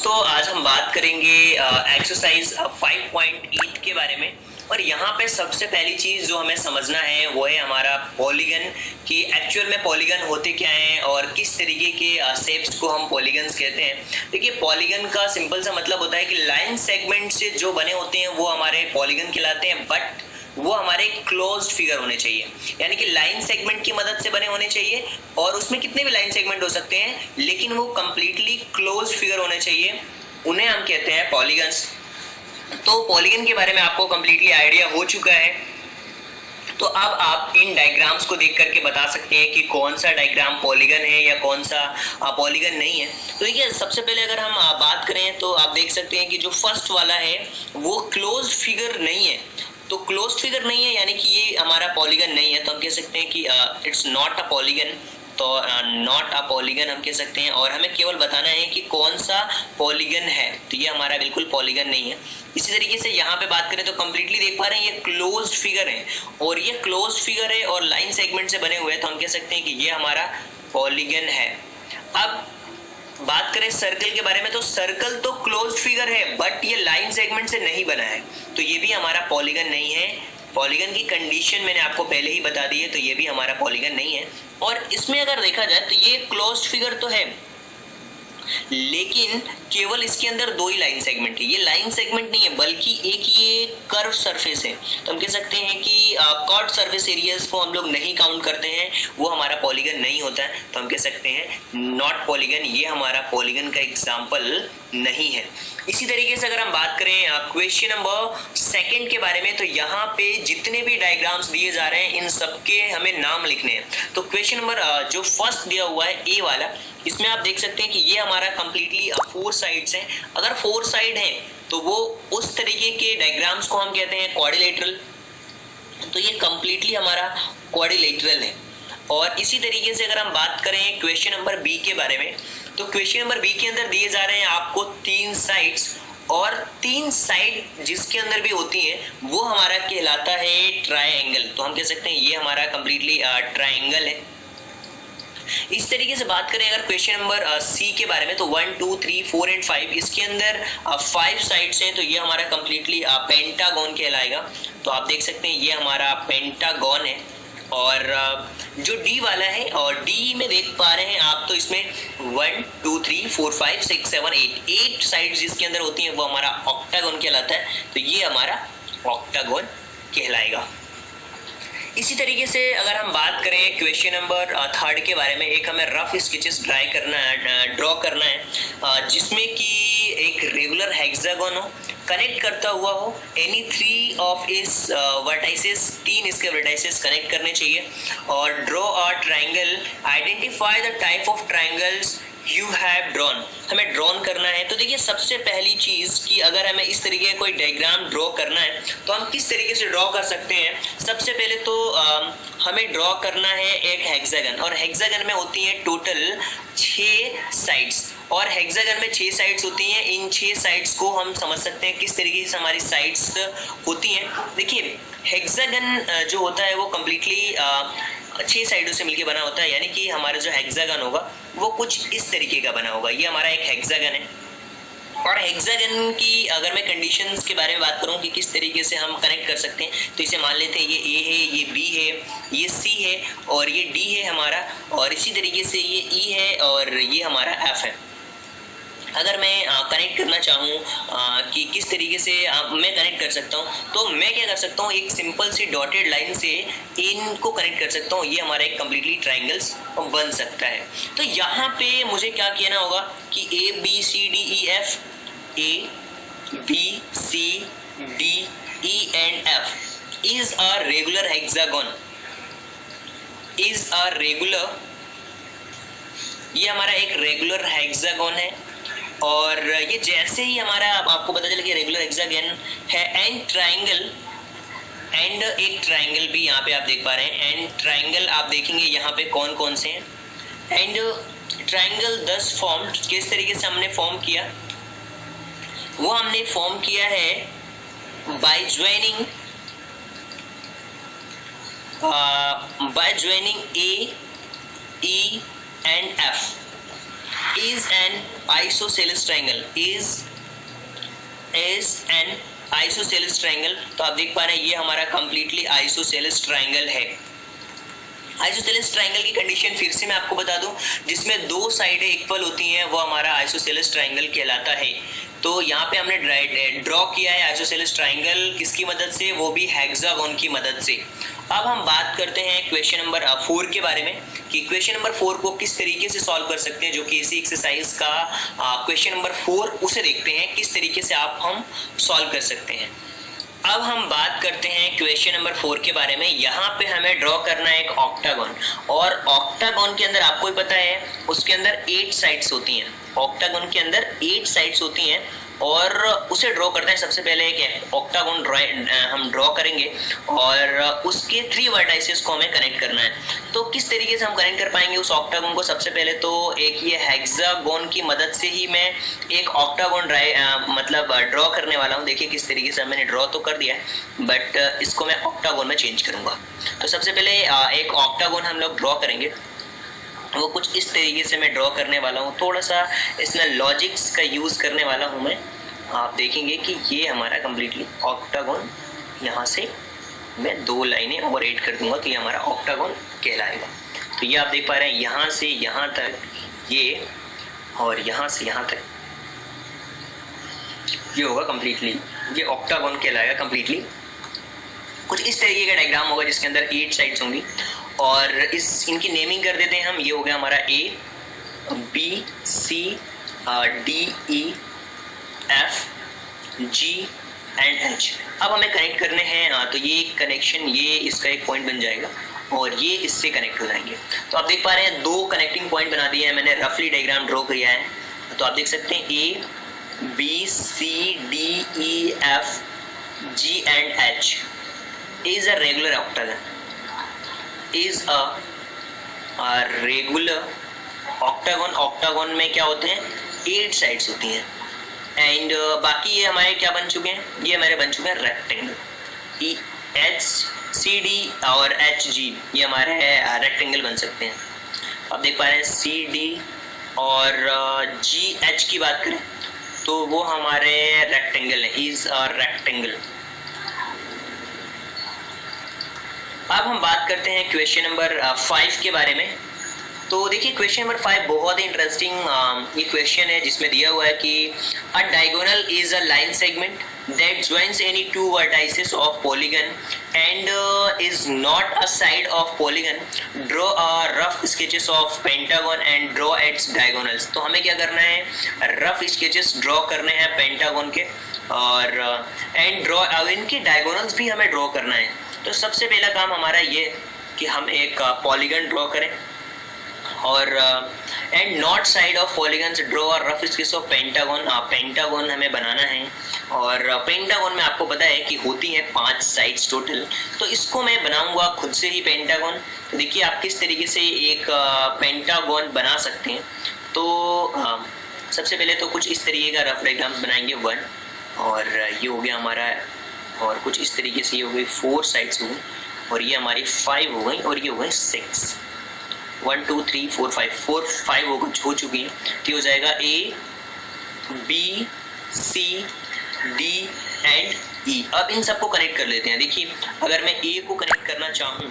दोस्तों आज हम बात करेंगे एक्सरसाइज 5.8 के बारे में। और यहाँ पे सबसे पहली चीज जो हमें समझना है वो है हमारा पॉलीगन, कि एक्चुअल में पॉलीगन होते क्या हैं और किस तरीके के शेप्स को हम पॉलीगन्स कहते हैं। देखिए, पॉलीगन का सिंपल सा मतलब होता है कि लाइन सेगमेंट से जो बने होते हैं वो हमारे पॉलीगन कहलाते हैं, बट वो हमारे क्लोज्ड फिगर होने चाहिए, यानी कि लाइन सेगमेंट की मदद से बने होने चाहिए। और उसमें कितने भी लाइन सेगमेंट हो सकते हैं, लेकिन वो कंप्लीटली क्लोज्ड फिगर होने चाहिए, उन्हें हम कहते हैं पॉलीगन्स। तो पॉलीगन के बारे में आपको कंप्लीटली आइडिया हो चुका है। तो अब आप इन डायग्राम्स को देख करके बता सकते हैं कि कौन सा डायग्राम पॉलीगन है या कौन सा पॉलीगन नहीं है। तो देखिए, सबसे पहले अगर हम बात करें तो आप देख सकते हैं कि जो फर्स्ट वाला है वो क्लोज्ड फिगर नहीं है। तो क्लोज्ड फिगर नहीं है यानी कि ये हमारा पॉलीगन नहीं है, तो हम कह सकते हैं कि इट्स नॉट अ पॉलीगन। तो नॉट अ पॉलीगन हम कह सकते हैं, और हमें केवल बताना है कि कौन सा पॉलीगन है। तो ये हमारा बिल्कुल पॉलीगन नहीं है। इसी तरीके से यहाँ पे बात करें तो कंप्लीटली देख पा रहे हैं ये क्लोज्ड फिगर है, और ये क्लोज्ड फिगर है और लाइन सेगमेंट से बने हुए हैं, तो हम कह सकते हैं कि ये हमारा पॉलीगन है। अब बात करें सर्कल के बारे में, तो सर्कल तो क्लोज्ड फिगर है बट ये लाइन सेगमेंट से नहीं बना है, तो ये भी हमारा पॉलीगन नहीं है। पॉलीगन की कंडीशन मैंने आपको पहले ही बता दी है, तो ये भी हमारा पॉलीगन नहीं है। और इसमें अगर देखा जाए तो ये क्लोज्ड फिगर तो है, लेकिन केवल इसके अंदर दो ही लाइन सेगमेंट है। ये लाइन सेगमेंट नहीं है बल्कि एक ये कर्व सरफेस है, तो हम कह सकते हैं कि कर्व सरफेस एरियाज को हम लोग नहीं काउंट करते हैं, वो हमारा पॉलीगन नहीं होता है, तो हम कह सकते हैं नॉट पॉलीगन, ये हमारा पॉलीगन का एग्जाम्पल नहीं है। इसी तरीके से अगर हम बात करें क्वेश्चन नंबर 2 के बारे में, तो यहाँ पे जितने भी डायग्राम्स दिए जा रहे हैं इन सबके हमें नाम लिखने हैं। तो क्वेश्चन नंबर जो फर्स्ट दिया हुआ है ए वाला, इसमें आप देख सकते हैं कि ये हमारा कंप्लीटली 4 साइड्स हैं। अगर 4 साइड हैं तो वो उस तरीके के डायग्राम्स को हम कहते हैं क्वाड्रिलेटरल, तो ये कंप्लीटली हमारा क्वाड्रिलेटरल है। और इसी तरीके से अगर हम बात करें क्वेश्चन नंबर बी के बारे में, तो क्वेश्चन नंबर बी के अंदर दिए जा रहे हैं आपको 3 साइड्स, और 3 साइड जिसके अंदर भी होती है वो हमारा कहलाता है ट्रायंगल, तो हम कह सकते हैं ये हमारा कंप्लीटली ट्रायंगल है। इस तरीके से बात करें अगर क्वेश्चन नंबर सी के बारे में, तो 1 2 3 4 एंड 5 इसके अंदर 5 साइड्स हैं, तो ये हमारा कंप्लीटली पेंटागन कहलाएगा। तो आप देख सकते हैं ये हमारा पेंटागन है। और जो डी वाला है, और डी में देख पा रहे हैं आप, तो इसमें 1 2 3 4 5 6 7 8 साइड्स जिसके अंदर होती हैं वो हमारा ऑक्टागन कहलाता है, तो ये हमारा ऑक्टागन कहलाएगा। इसी तरीके से अगर हम बात करें क्वेश्चन नंबर 3 के बारे में, एक हमें रफ स्केचेस ड्रॉ करना है, जिसमें कि एक रेगुलर हेक्सागन हो, कनेक्ट करता हुआ हो एनी 3 ऑफ इस वर्टाइसेस, 3 इसके वर्टाइसेस कनेक्ट करने चाहिए। और draw a triangle, identify the type of triangles you have drawn, हमें ड्रॉन करना है। तो देखिए, सबसे पहली चीज कि अगर हमें इस तरीके का कोई डायग्राम ड्रॉ करना है तो हम किस तरीके से ड्रॉ कर सकते हैं। सबसे पहले तो हमें ड्रॉ करना है एक हेक्सागन, और हेक्सागन में होती है टोटल 6 साइड्स, और हेक्सागन में 6 साइड्स होती हैं। इन 6 साइड्स को हम समझ सकते हैं किस तरीके से हमारी साइड्स होती हैं। देखिए, हेक्सागन जो होता है वो कम्प्लीटली 6 साइडों से मिलकर बना होता है, यानी कि हमारा जो हेक्सागन होगा वो कुछ इस तरीके का बना होगा। ये हमारा एक हेक्सागन है। और हेक्सागन की अगर मैं कंडीशंस के बारे में बात करूं कि किस तरीके से हम कनेक्ट कर सकते हैं, तो इसे मान लेते हैं ये ए है, ये बी है, ये सी है, और ये डी है हमारा, और इसी तरीके से ये ई है, और ये हमारा एफ है। अगर मैं कनेक्ट करना चाहूँ कि किस तरीके से मैं कनेक्ट कर सकता हूँ, तो मैं क्या कर सकता हूँ, एक सिंपल सी डॉटेड लाइन से इनको कनेक्ट कर सकता हूँ। ये हमारा एक कम्प्लीटली ट्रायंगल्स बन सकता है। तो यहाँ पे मुझे क्या कहना होगा कि A B C D E F, A B C D E and F is a regular hexagon, is a regular, ये हमारा एक रेगुलर हेक्सागन है। और ये जैसे ही हमारा आपको पता चले कि रेगुलर हेक्सागन है, एंड ट्रायंगल, एंड एक ट्रायंगल भी यहाँ पे आप देख पा रहे हैं। एंड ट्रायंगल आप देखेंगे यहाँ पे कौन कौन से हैं। एंड ट्रायंगल 10 फॉर्म, किस तरीके से हमने फॉर्म किया, वो हमने फॉर्म किया है by joining A E and F, is an isosceles triangle is an isosceles triangle. तो आप देख पा रहे हैं ये हमारा कंप्लीटली आइसोसेलेस ट्रायंगल है। आइसोसेलेस ट्रायंगल की कंडीशन फिर से मैं आपको बता दूं, जिसमें दो साइडें इक्वल होती हैं वो हमारा आइसोसेलेस ट्रायंगल कहलाता है। तो यहाँ पे हमने ड्रॉ किया है आइसोसेलेस ट्रायंगल किसकी मदद से, वो भी हेक्सागोन की मदद से। अब हम बात करते हैं क्वेश्चन नंबर 4 के बारे में कि क्वेश्चन नंबर 4 को किस तरीके से सॉल्व कर सकते हैं, जो कि इसी एक्सरसाइज का क्वेश्चन नंबर 4, उसे देखते हैं किस तरीके से हम सॉल्व कर सकते हैं। अब हम बात करते हैं क्वेश्चन नंबर 4 के बारे में। यहाँ पे हमें ड्रॉ करना है एक ऑक्टागन, और ऑक्टागन के अंदर आपको ही पता है उसके अंदर 8 साइड्स होती हैं। ऑक्टागन के अंदर 8 साइड्स होती हैं और उसे ड्रॉ करते हैं। सबसे पहले एक ऑक्टागन हम ड्रॉ करेंगे और उसके 3 वर्टाइसेस को हमें कनेक्ट करना है। तो किस तरीके से हम कनेक्ट कर पाएंगे उस ऑक्टागन को, सबसे पहले तो एक ये हेक्सागोन की मदद से ही मैं एक ऑक्टागन ड्रॉ करने वाला हूँ। देखिए किस तरीके से मैंने ड्रॉ तो कर दिया है, बट इसको मैं ऑक्टागन में चेंज करूँगा। तो सबसे पहले एक ऑक्टागन हम लोग ड्रॉ करेंगे, वो कुछ इस तरीके से मैं ड्रॉ करने वाला हूँ। थोड़ा सा इसमें लॉजिक्स का यूज़ करने वाला हूँ मैं। आप देखेंगे कि ये हमारा कम्प्लीटली ऑक्टागन, यहाँ से मैं 2 लाइनें और ऐड कर दूंगा तो ये हमारा ऑक्टागन कहलाएगा। तो ये आप देख पा रहे हैं यहाँ से यहाँ तक ये, और यहाँ से यहाँ तक ये होगा कम्प्लीटली, ये ऑक्टागन कहलाएगा कम्प्लीटली। कुछ इस तरीके का डायग्राम होगा जिसके अंदर 8 साइड्स होंगी और इनकी नेमिंग कर देते हैं हम। ये हो गया हमारा A, B, C, D, E, F, G and H। अब हमें कनेक्ट करने हैं, तो ये कनेक्शन, ये इसका एक पॉइंट बन जाएगा और ये इससे कनेक्ट हो जाएंगे। तो आप देख पा रहे हैं 2 कनेक्टिंग पॉइंट बना दिए हैं मैंने, रफली डायग्राम ड्रॉ किया है। तो आप देख सकते हैं A, B, C, D, E, F, G and H is a regular octagon, is a regular octagon। octagon में क्या होते हैं, 8 साइड्स होती हैं एंड बाकी ये हमारे क्या बन चुके हैं, ये हमारे बन चुके हैं रेक्टेंगल। H, C, D और H, G ये हमारे रेक्टेंगल बन सकते हैं। अब देख पा रहे हैं C, D और G, H की बात करें तो वो हमारे रेक्टेंगल है, इज अ रेक्टेंगल। अब हम बात करते हैं क्वेश्चन नंबर 5 के बारे में। तो देखिए क्वेश्चन नंबर 5 बहुत ही इंटरेस्टिंग ये क्वेश्चन है, जिसमें दिया हुआ है कि अ diagonal is a line segment that joins any 2 vertices of polygon and is not a side of polygon. Draw a rough sketches of pentagon and draw it's diagonals. तो हमें क्या करना है, रफ स्केचेस ड्रॉ करने हैं pentagon के और and draw इनके डायगोनल्स भी हमें ड्रॉ करना है। तो सबसे पहला काम हमारा ये कि हम एक पॉलीगन ड्रॉ करें और and not side of polygons draw और rough sketch of pentagon. Pentagon हमें बनाना है और पेंटागन में आपको पता है कि होती है 5 साइड्स टोटल। तो इसको मैं बनाऊंगा खुद से ही पेंटागन। तो देखिए आप किस तरीके से एक पेंटागन बना सकते हैं। तो सबसे पहले तो कुछ इस तरीके का रफ डायग्राम बनाएंगे 1, और ये हो गया हमारा, और कुछ इस तरीके से ये हो गई 4 साइड्स हो गई, और ये हमारी 5 हो गई, और ये हो गई 6। 1 2 3 4 5 हो चुकी है। तो हो जाएगा A, B, C, D and E। अब इन सबको कनेक्ट कर लेते हैं। देखिए अगर मैं A को कनेक्ट करना चाहूँ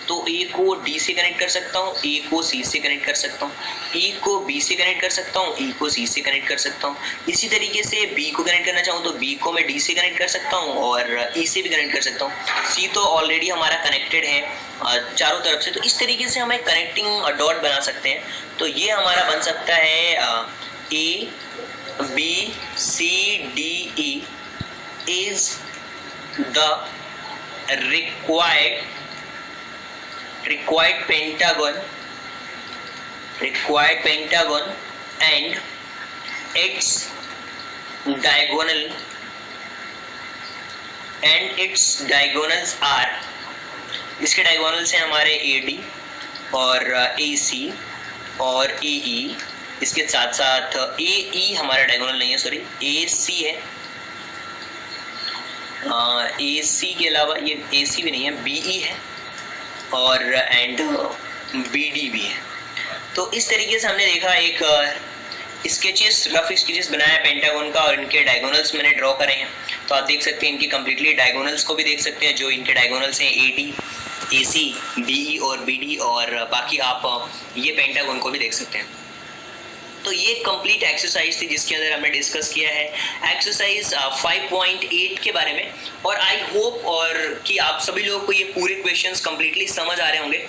तो A को D से कनेक्ट कर सकता हूँ, A को C से कनेक्ट कर सकता हूँ, E को B से कनेक्ट कर सकता हूँ, E को C से कनेक्ट कर सकता हूँ। इसी तरीके से B को कनेक्ट करना चाहूँ तो B को मैं D से कनेक्ट कर सकता हूँ और E से भी कनेक्ट कर सकता हूँ। C तो ऑलरेडी हमारा कनेक्टेड है चारों तरफ से। तो इस तरीके से हमें कनेक्टिंग डॉट बना सकते हैं। तो ये हमारा बन सकता है A, B, C, D, E is the required pentagon and its diagonals are, इसके डायगोनल्स हैं हमारे AD और AC और AE। इसके साथ साथ AE हमारा डायगोनल नहीं है, सॉरी AC है। AC के अलावा ये AC भी नहीं है, BE है और एंड BD भी है। तो इस तरीके से हमने देखा एक स्केचेस, रफ स्केचेस बनाया पेंटागन का और इनके डायगोनल्स मैंने ड्रॉ करे हैं। तो आप देख सकते हैं इनकी कंप्लीटली डायगोनल्स को भी देख सकते हैं, जो इनके डायगोनल्स हैं AD, AC, BE और BD, और बाकी आप ये पेंटागन को भी देख सकते हैं। तो ये कंप्लीट एक्सरसाइज थी जिसके अंदर हमने डिस्कस किया है एक्सरसाइज 5.8 के बारे में। और आई होप और कि आप सभी लोगों को ये पूरे क्वेश्चंस कंप्लीटली समझ आ रहे होंगे।